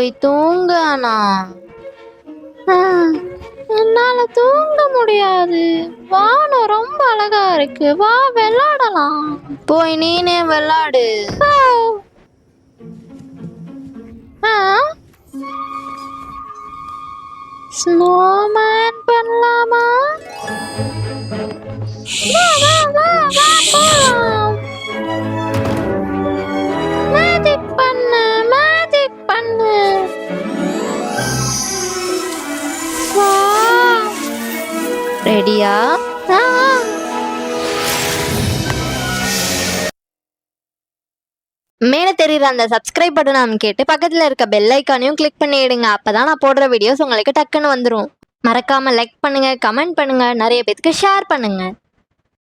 போய் தூங்கண்ணா. என்னால தூங்க முடியாது. வானம் ரொம்ப அழகா இருக்கு. வா விளையாடலாம். போய் நீனே விளையாடு. ஸ்னோமேன் பண்ணலாமா? வா வா வா வா போலாம். மேஜிக் பண்ணு, மேஜிக் பண்ணு. வா. ரெடியா? மேலே தெரியுற அந்த சப்ஸ்கிரைப் பட்டன் அமுக்கிட்டு பக்கத்துல இருக்க பெல் ஐக்கானையும் கிளிக் பண்ணிடுங்க. அப்பதான் நான் போடுற வீடியோஸ் உங்களுக்கு டக்குன்னு வந்துடும். மறக்காம லைக் பண்ணுங்க, கமெண்ட் பண்ணுங்க, நிறைய பேருக்கு ஷேர் பண்ணுங்க.